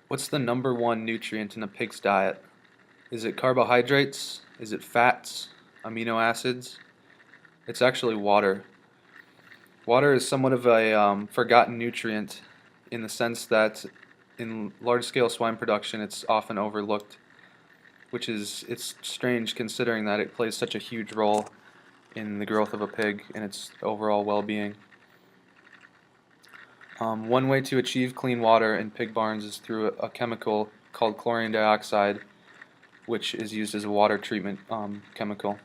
What's the number one nutrient in a pig's diet? Is it carbohydrates? Is it fats? Amino acids? It's actually water. Water is somewhat of a forgotten nutrient in the sense that in large-scale swine production it's often overlooked, which is it's strange considering that it plays such a huge role in the growth of a pig and its overall well-being. One way to achieve clean water in pig barns is through a chemical called chlorine dioxide, which is used as a water treatment chemical.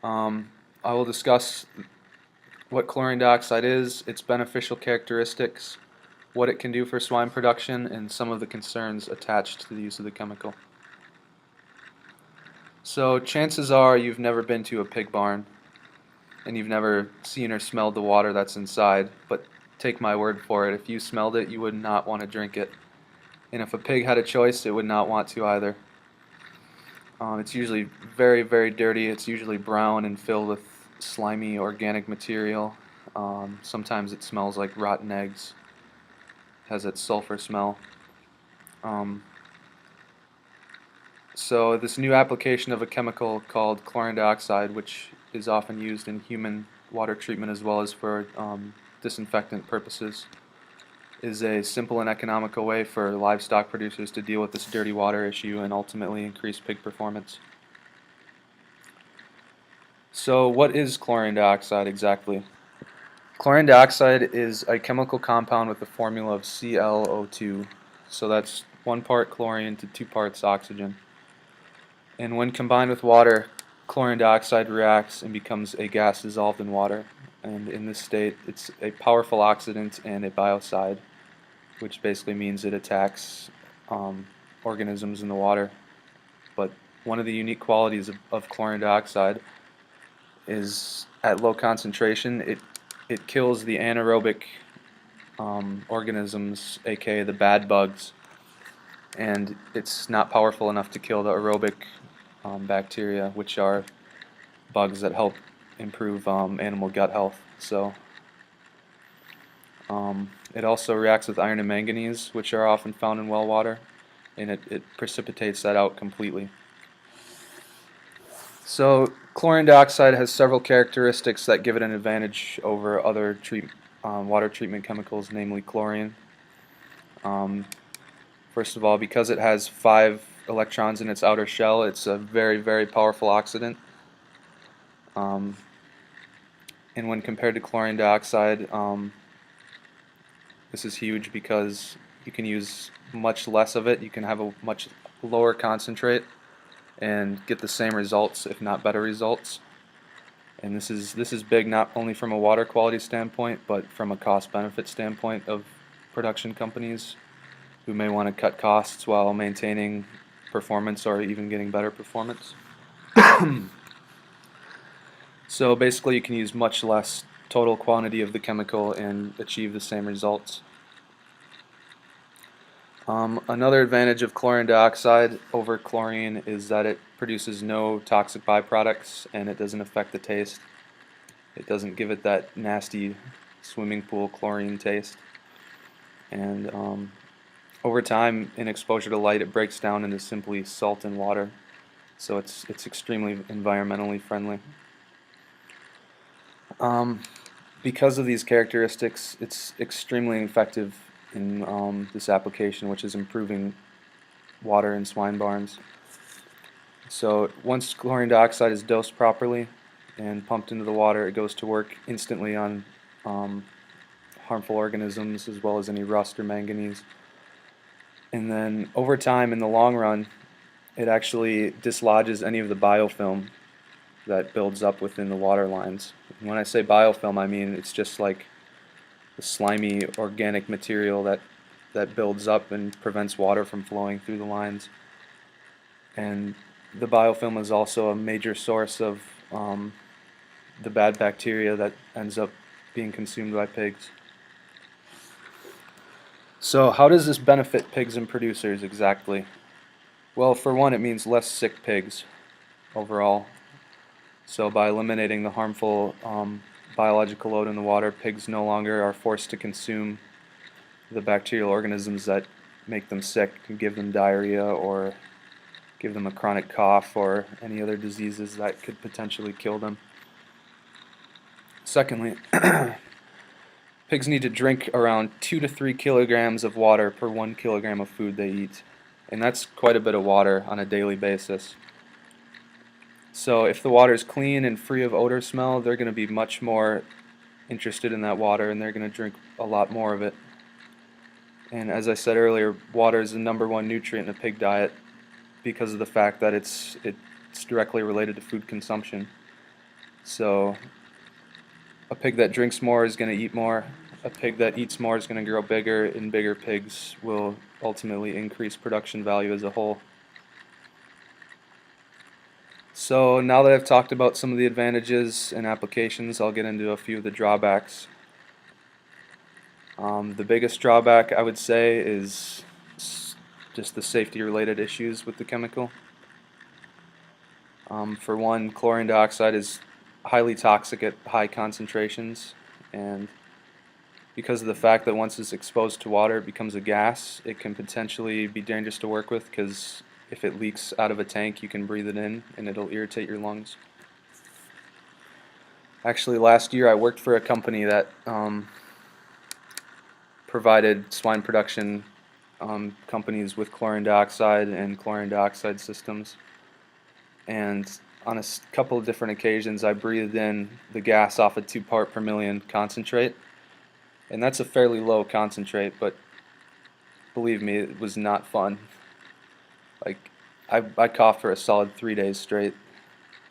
I will discuss what chlorine dioxide is, its beneficial characteristics, what it can do for swine production, and some of the concerns attached to the use of the chemical. So chances are you've never been to a pig barn and you've never seen or smelled the water that's inside, but take my word for it, if you smelled it, you would not want to drink it. And if a pig had a choice, it would not want to either. It's usually very, very dirty. It's usually brown and filled with slimy organic material. Sometimes it smells like rotten eggs. It has that sulfur smell. So this new application of a chemical called chlorine dioxide, which is often used in human water treatment as well as for disinfectant purposes, is a simple and economical way for livestock producers to deal with this dirty water issue and ultimately increase pig performance. So what is chlorine dioxide exactly? Chlorine dioxide is a chemical compound with the formula of ClO2. So that's 1 part chlorine to 2 parts oxygen. And when combined with water, chlorine dioxide reacts and becomes a gas dissolved in water. And in this state, it's a powerful oxidant and a biocide, which basically means it attacks organisms in the water. But one of the unique qualities of chlorine dioxide is at low concentration, it kills the anaerobic organisms, aka the bad bugs, and it's not powerful enough to kill the aerobic bacteria, which are bugs that help improve animal gut health. So it also reacts with iron and manganese, which are often found in well water, and it precipitates that out completely. So chlorine dioxide has several characteristics that give it an advantage over other water treatment chemicals, namely chlorine. First of all, because it has 5 electrons in its outer shell, it's a very, very powerful oxidant. And when compared to chlorine dioxide, this is huge because you can use much less of it. You can have a much lower concentrate and get the same results, if not better results. And this is big not only from a water quality standpoint, but from a cost-benefit standpoint of production companies who may want to cut costs while maintaining performance or even getting better performance. So basically you can use much less total quantity of the chemical and achieve the same results. Another advantage of chlorine dioxide over chlorine is that it produces no toxic byproducts and it doesn't affect the taste. It doesn't give it that nasty swimming pool chlorine taste. And over time, in exposure to light, it breaks down into simply salt and water. So it's extremely environmentally friendly. Because of these characteristics, it's extremely effective in this application, which is improving water in swine barns. So once chlorine dioxide is dosed properly and pumped into the water, it goes to work instantly on harmful organisms as well as any rust or manganese. And then over time, in the long run, it actually dislodges any of the biofilm that builds up within the water lines. And when I say biofilm, I mean it's just like the slimy organic material that builds up and prevents water from flowing through the lines. And the biofilm is also a major source of the bad bacteria that ends up being consumed by pigs. So how does this benefit pigs and producers exactly? Well, for one, it means less sick pigs overall. So by eliminating the harmful biological load in the water, pigs no longer are forced to consume the bacterial organisms that make them sick, can give them diarrhea or give them a chronic cough or any other diseases that could potentially kill them. Secondly, pigs need to drink around 2 to 3 kilograms of water per 1 kilogram of food they eat, and that's quite a bit of water on a daily basis. So if the water is clean and free of odor smell, they're going to be much more interested in that water and they're going to drink a lot more of it. And as I said earlier, water is the #1 nutrient in a pig diet because of the fact that it's directly related to food consumption. So a pig that drinks more is going to eat more. A pig that eats more is going to grow bigger, and bigger pigs will ultimately increase production value as a whole. So now that I've talked about some of the advantages and applications, I'll get into a few of the drawbacks. The biggest drawback I would say is just the safety related issues with the chemical. For one, chlorine dioxide is highly toxic at high concentrations, and because of the fact that once it's exposed to water it becomes a gas, it can potentially be dangerous to work with because if it leaks out of a tank you can breathe it in and it'll irritate your lungs. Actually, last year I worked for a company that provided swine production companies with chlorine dioxide and chlorine dioxide systems, and on a couple of different occasions I breathed in the gas off a 2 part per million concentrate, and that's a fairly low concentrate, but believe me, it was not fun. Like, I coughed for a solid 3 days straight,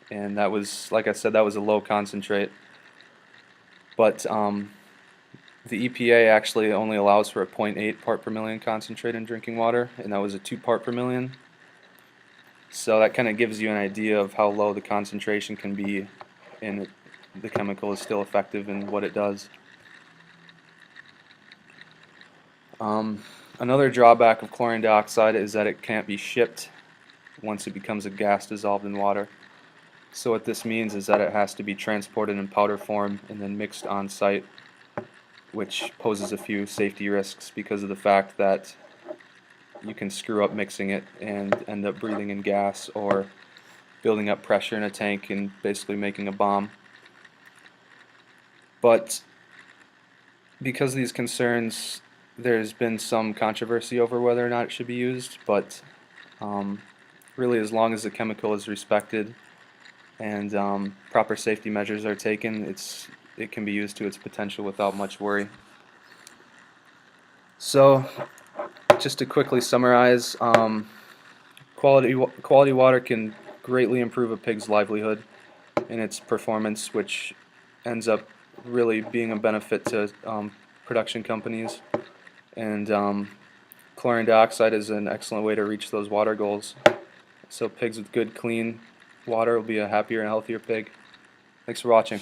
and that was, like I said, that was a low concentrate. But the EPA actually only allows for a 0.8 part per million concentrate in drinking water, and that was a 2 part per million. So that kind of gives you an idea of how low the concentration can be, and the chemical is still effective in what it does. Another drawback of chlorine dioxide is that it can't be shipped once it becomes a gas dissolved in water. So what this means is that it has to be transported in powder form and then mixed on site, which poses a few safety risks because of the fact that you can screw up mixing it and end up breathing in gas or building up pressure in a tank and basically making a bomb. But because of these concerns, there's been some controversy over whether or not it should be used, but really as long as the chemical is respected and proper safety measures are taken, it can be used to its potential without much worry. So just to quickly summarize, quality water can greatly improve a pig's livelihood and its performance, which ends up really being a benefit to production companies. And chlorine dioxide is an excellent way to reach those water goals. So pigs with good, clean water will be a happier and healthier pig. Thanks for watching.